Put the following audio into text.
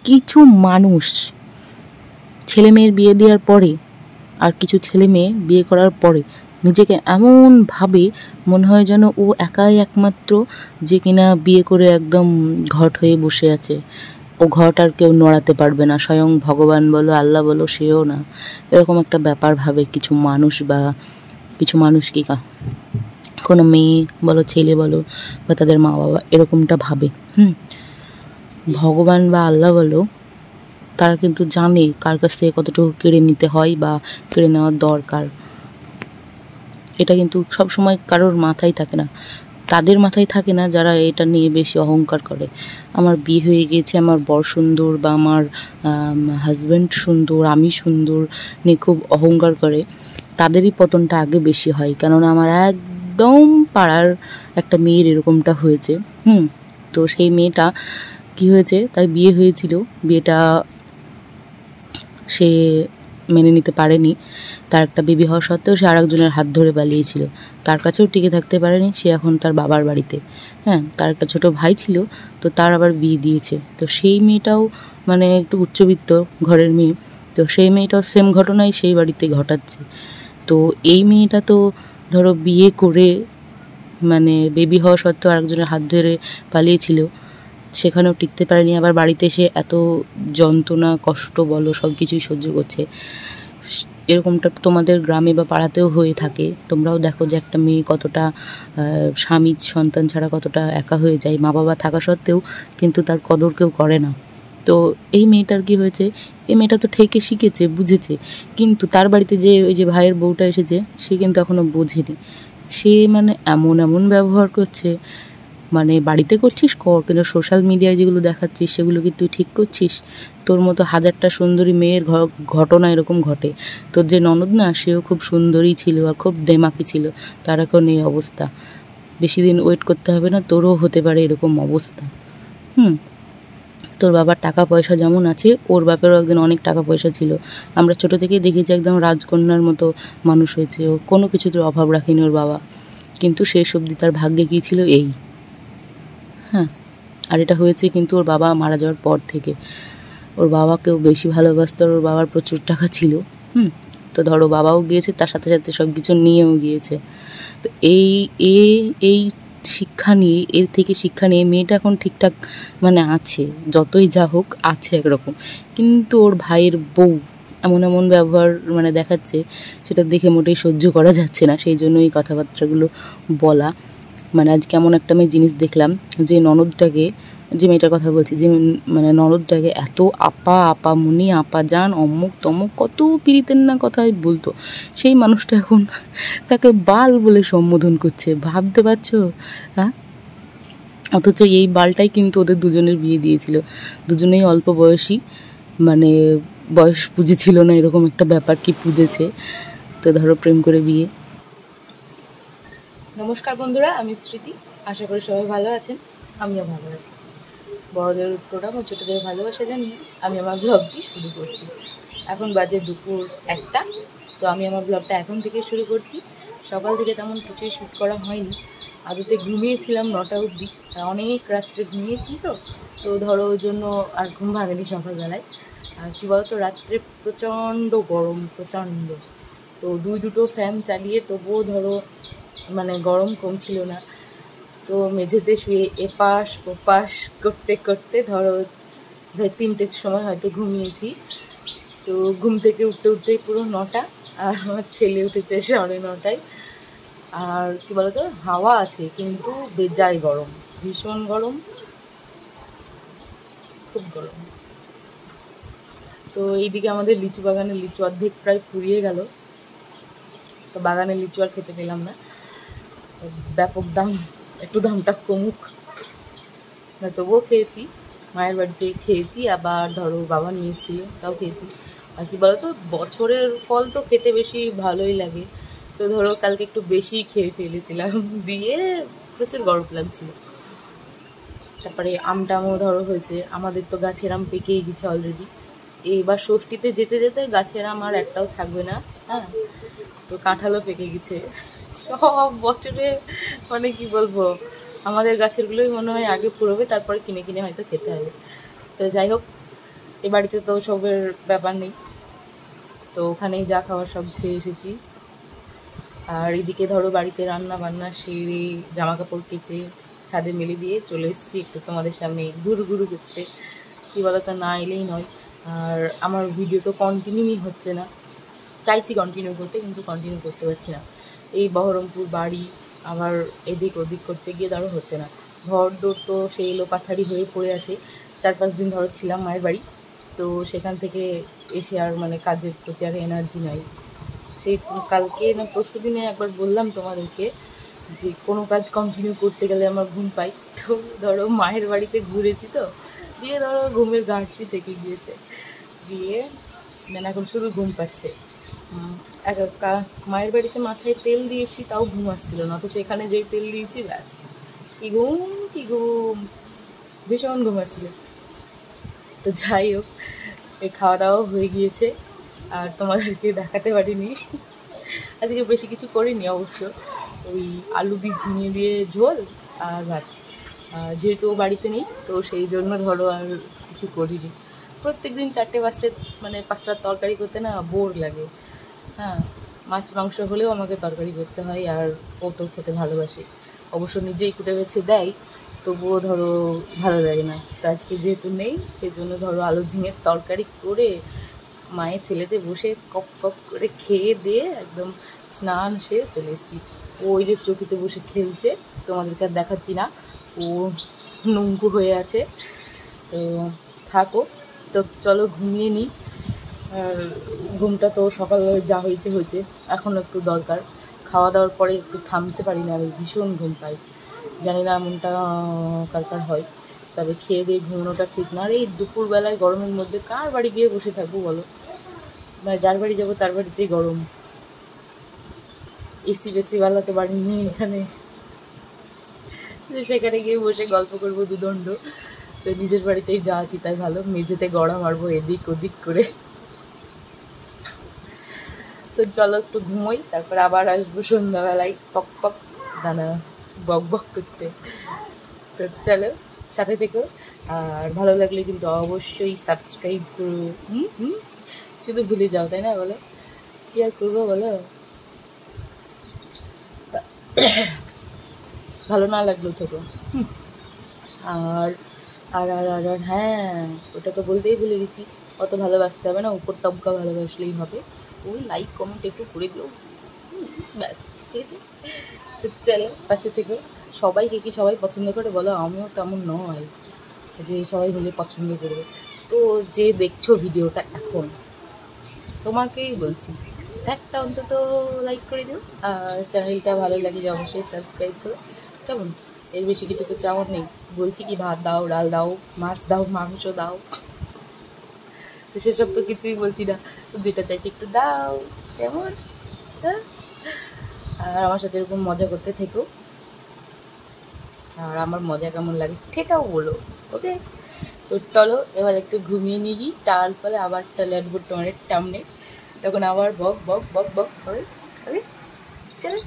কিছু মানুষ ছেলে মেয়ের বিয়ে দেওয়ার পরে আর কিছু ছেলে মেয়ে বিয়ে করার পরে নিজেকে এমনভাবে মনে হয় যেন ও একাই একমাত্র যে কিনা বিয়ে করে একদম ঘট হয়ে বসে আছে, ও ঘট আর কেউ নড়াতে পারবে না, স্বয়ং ভগবান বলো আল্লাহ বলো সেও না, এরকম একটা ব্যাপার ভাবে কিছু মানুষ। বা কিছু মানুষ কি কোনো মেয়ে বলো ছেলে বলো বা তাদের মা বাবা এরকমটা ভাবে। ভগবান বা আল্লাহ বলো, তারা কিন্তু জানে কার কাছ থেকে কতটুকু কেড়ে নিতে হয় বা কেড়ে নেওয়ার দরকার। এটা কিন্তু সব সময় কারোর মাথায় থাকে না, তাদের মাথায় থাকে না যারা এটা নিয়ে বেশি অহংকার করে। আমার বিয়ে হয়ে গিয়েছে, আমার বর সুন্দর বা আমার হাজব্যান্ড সুন্দর, আমি সুন্দর নিয়ে খুব অহংকার করে, তাদেরই পতনটা আগে বেশি হয়। কেননা আমার একদম পাড়ার একটা মেয়ের এরকমটা হয়েছে। তো সেই মেয়েটা কি হয়েছে, তার বিয়ে হয়েছিল, বিয়েটা সে মেনে নিতে পারেনি। তার একটা বেবি হওয়া সত্ত্বেও সে আরেকজনের হাত ধরে পালিয়েছিল, তার কাছেও টিকে থাকতে পারেনি, সে এখন তার বাবার বাড়িতে। তার একটা ছোট ভাই ছিল, তো তার আবার বিয়ে দিয়েছে। তো সেই মেয়েটাও মানে একটু উচ্চবিত্ত ঘরের মেয়ে, তো সেই মেয়েটাও সেম ঘটনাই সেই বাড়িতে ঘটাচ্ছে। তো এই মেয়েটা তো ধরো বিয়ে করে মানে বেবি হওয়া সত্ত্বেও আরেকজনের হাত ধরে পালিয়েছিল, সেখানেও টিকতে পারেনি, আবার বাড়িতে এসে এত যন্ত্রণা কষ্ট বলো সব কিছুই সহ্য করছে। এরকমটা তোমাদের গ্রামে বা পাড়াতেও হয়ে থাকে, তোমরাও দেখো যে একটা মেয়ে কতটা স্বামী সন্তান ছাড়া কতটা একা হয়ে যায়, মা বাবা থাকা সত্ত্বেও কিন্তু তার কদর কেউ করে না। তো এই মেয়েটার কি হয়েছে, এই মেয়েটা তো ঠেকে শিখেছে, বুঝেছে, কিন্তু তার বাড়িতে যে ওই যে ভাইয়ের বউটা এসেছে সে কিন্তু এখনও বোঝেনি। সে মানে এমন ব্যবহার করছে, মানে বাড়িতে করছিস কর, কিন্তু সোশ্যাল মিডিয়ায় যেগুলো দেখাচ্ছিস সেগুলো কি তুই ঠিক করছিস? তোর মতো হাজারটা সুন্দরী মেয়ের ঘটনা এরকম ঘটে। তোর যে ননদ না, সেও খুব সুন্দরী ছিল আর খুব দেমাকি ছিল, তার এখন এই অবস্থা। বেশি দিন ওয়েট করতে হবে না, তোরও হতে পারে এরকম অবস্থা। তোর বাবার টাকা পয়সা যেমন আছে, ওর বাপেরও একদিন অনেক টাকা পয়সা ছিল, আমরা ছোটো থেকেই দেখেছি একদম রাজকন্যার মতো মানুষ হয়েছে ও, কোনো কিছুতে অভাব রাখেনি ওর বাবা, কিন্তু শেষ অবধি তার ভাগ্যে কী ছিল এই। আর এটা হয়েছে কিন্তু ওর বাবা মারা যাওয়ার পর থেকে। ওর বাবাকেও বেশি ভালোবাসতো, ওর বাবার প্রচুর টাকা ছিল। তো ধরো বাবাও গিয়েছে, তার সাথে সাথে সব কিছু নিয়েও গিয়েছে। তো এই শিক্ষা নিয়ে, এর থেকে শিক্ষা নিয়ে মেয়েটা এখন ঠিকঠাক মানে আছে, যতই যা হোক আছে একরকম। কিন্তু ওর ভাইয়ের বউ এমন ব্যবহার মানে দেখাচ্ছে, সেটা দেখে মোটেই সহ্য করা যাচ্ছে না, সেই জন্য এই কথাবার্তাগুলো বলা। মানে আজ কেমন একটা আমি জিনিস দেখলাম, যে ননদটাকে, যে মেয়েটার কথা বলছি, যে মানে ননদটাকে এত আপা মুনি, আপা জান, অমুক তমুক কত পীড়িতের না কথাই বলতো, সেই মানুষটা এখন তাকে বাল বলে সম্বোধন করছে, ভাবতে পারছো? অথচ এই বালটাই কিন্তু ওদের দুজনের বিয়ে দিয়েছিল, দুজনেই অল্প বয়সী, মানে বয়স বুঝেছিল না এরকম একটা ব্যাপার, কি বুঝেছে তো ধরো প্রেম করে বিয়ে। নমস্কার বন্ধুরা, আমি স্মৃতি, আশা করি সবাই ভালো আছেন, আমিও ভালো আছি। বড়দের প্রণাম ও ছোটোদের ভালোবাসা জানিয়ে আমি আমার ব্লগটি শুরু করছি। এখন বাজে দুপুর 1টা, তো আমি আমার ব্লগটা এখন থেকে শুরু করছি। সকাল থেকে তেমন কিছুই শ্যুট করা হয়নি, আদতে ঘুমিয়েছিলাম 9টা অবধি, অনেক রাত্রে ঘুমিয়েছি, তো ধরো ওই জন্য আর ঘুম ভাঙেনি সকালবেলায়। আর কী বলতো, রাত্রে প্রচণ্ড গরম, প্রচণ্ড, তো দুটো ফ্যান চালিয়ে তবুও ধরো মানে গরম কমছিল না। তো মেঝেতে শুয়ে এপাশ ওপাশ করতে করতে ধরো 3টের সময় হয়তো ঘুমিয়েছি। তো ঘুম থেকে উঠতে পুরো 9টা, আর আমার ছেলে উঠেছে 9:30টায়। আর কী বলতো, হাওয়া আছে কিন্তু বেজায় গরম, ভীষণ গরম, খুব গরম। তো এইদিকে আমাদের লিচু বাগানে লিচু অর্ধেক প্রায় ফুরিয়ে গেল, তো বাগানে লিচু আর খেতে পেলাম না, ব্যাপক দাম, একটু দামটা কমুক না, তবুও খেয়েছি। মায়ের বাড়িতে খেয়েছি, আবার ধরো বাবা নিয়ে এসেছিল, তাও খেয়েছি। আর কি বলতো, বছরের ফল তো খেতে বেশি ভালোই লাগে, তো ধরো কালকে একটু বেশি খেয়ে ফেলেছিলাম, দিয়ে প্রচুর গরম লাগছিল। তারপরে আমটামও ধরো হয়েছে, আমাদের তো গাছের আম পেকেই গেছে অলরেডি। এইবার ষষ্ঠীতে যেতে যেতে গাছের আম আর একটাও থাকবে না, তো কাঁঠালও পেকে গেছে। সব বছরে মানে কি বলবো, আমাদের গাছেরগুলোই মনে হয় আগে পুরোবে, তারপরে কিনে হয়তো খেতে হবে। তো যাই হোক, এই বাড়িতে তো সবের ব্যাপার নেই, তো ওখানেই যা খাওয়ার সব খেয়ে এসেছি। আর এদিকে ধরো বাড়িতে রান্না বান্না সেরে জামা কাপড় কেচে ছাদে মেলে দিয়ে চলে এসেছি একটু তোমাদের সামনে ঘুরু ঘুরু করতে। কী বলতো, না এলেই নয়। আর আমার ভিডিও তো কন্টিনিউই হচ্ছে না, চাইছি কন্টিনিউ করতে কিন্তু কন্টিনিউ করতে পারছি না। এই বহরমপুর বাড়ি আবার এদিক ওদিক করতে গিয়ে ধরো হচ্ছে না। ঘর দৌড় তো সেই এলোপাথারি হয়ে পড়ে আছে। 4-5 দিন ধরো ছিলাম মায়ের বাড়ি, তো সেখান থেকে এসে আর মানে কাজের প্রতি আর এনার্জি নাই। সেই কালকে না পরশু দিনে একবার বললাম তোমাদেরকে যে কোনো কাজ কন্টিনিউ করতে গেলে আমার ঘুম পাই। তো ধরো মায়ের বাড়িতে ঘুরেছি, তো দিয়ে ধরো ঘুমের ঘাটতি থেকে গিয়েছে, দিয়ে মানে এখন শুধু ঘুম পাচ্ছে। মায়ের বাড়িতে মাথায় তেল দিয়েছি তাও ঘুম আসছিল না, অথচ এখানে যেই তেল দিয়েছি ব্যাস কি ঘুম, ভীষণ ঘুম আসছিল। তো যাই হোক, এই খাওয়া দাওয়া হয়ে গিয়েছে, আর তোমাদেরকে দেখাতে পারিনি। আজকে বেশি কিছু করিনি অবশ্য, ওই আলু দিয়ে ঝিঙে দিয়ে ঝোল আর ভাত। যেহেতু ও বাড়িতে নেই তো সেই জন্য ধরো আর কিছু করিনি। প্রত্যেক দিন 4-5টে মানে 5টার তরকারি করতে না বোর লাগে। হ্যাঁ, মাছ মাংস হলেও আমাকে তরকারি করতে হয়, আর ও তো খেতে ভালোবাসে। অবশ্য নিজেই কুটে বেছে দেয়, তবুও ধরো ভালো লাগে না। তো আজকে যেহেতু নেই সেই জন্য ধরো আলু ঝিঙের তরকারি করে মায়ের ছেলেতে বসে কপ কপ করে খেয়ে দিয়ে একদম স্নান সেরে চলে এসেছি। ও ওই যে চকিতে বসে খেলছে, তোমাদেরকে আর দেখাচ্ছি না, ও নঙ্কু হয়ে আছে। তো থাকো, তো চলো ঘুমিয়ে নিই। আর ঘুমটা তো সকালে যা হয়েছে, এখনও একটু দরকার। খাওয়া দাওয়ার পরে একটু থামতে পারি না, আমি ভীষণ ঘুম পাই। জানি না এমনটা কার হয়, তবে খেয়ে দিয়ে ঘুমানোটা ঠিক না। আর এই দুপুরবেলায় গরমের মধ্যে কার বাড়ি গিয়ে বসে থাকবো বলো, মানে যার বাড়ি যাবো তার বাড়িতেই গরম। এসি বেসিওয়ালা তো বাড়ি নেই এখানে, সেখানে গিয়ে বসে গল্প করবো দুদণ্ড। তো নিজের বাড়িতেই যা আছি তাই ভালো, মেঝেতে গড়া মারবো এদিক ওদিক করে। তো চলো একটু ঘুমোই, তারপর আবার আসবো সন্ধ্যাবেলায় পক পক দানা বক বক করতে। তো চলো সাথে থেকো, আর ভালো লাগলে কিন্তু অবশ্যই সাবস্ক্রাইব করো। শুধু ভুলে যাও, তাই না বলো, কি আর করবো বলো। ভালো না লাগলেও থেকো। আর আর আর আর আর হ্যাঁ, ওটা তো বলতেই ভুলে গেছি, অত ভালোবাসতে হবে না, উপর টপকা ভালোবাসলেই হবে। ওই লাইক কমেন্ট একটু করে দিও, ব্যাস, ঠিক আছে। তো চলো পাশে থেকে, সবাইকে কি সবাই পছন্দ করে বলো, আমিও তেমন নয় যে সবাই মিলে পছন্দ করবে। তো যে দেখছো ভিডিওটা এখন, তোমাকেই বলছি একটা অন্তত লাইক করে দিও, আর চ্যানেলটা ভালো লাগলে অবশ্যই সাবস্ক্রাইব করো। কেমন, এর বেশি কিছু তো চাওয়ার নেই। বলছি কি, ভাত দাও, ডাল দাও, মাছ দাও, মাংস দাও, তো সেসব তো কিছুই বলছি না। তো যেটা চাইছি একটু দাও, কেমন। হ্যাঁ, আর আমার সাথে এরকম মজা করতে থেকো, আর আমার মজা কেমন লাগে সেটাও বলো, ওকে। তো চলো এবার একটু ঘুমিয়ে নিবি, তারপরে আবার টালেটবো তোমার টামনে, তখন আবার বক বক বক বক হবে, ওকে চলো।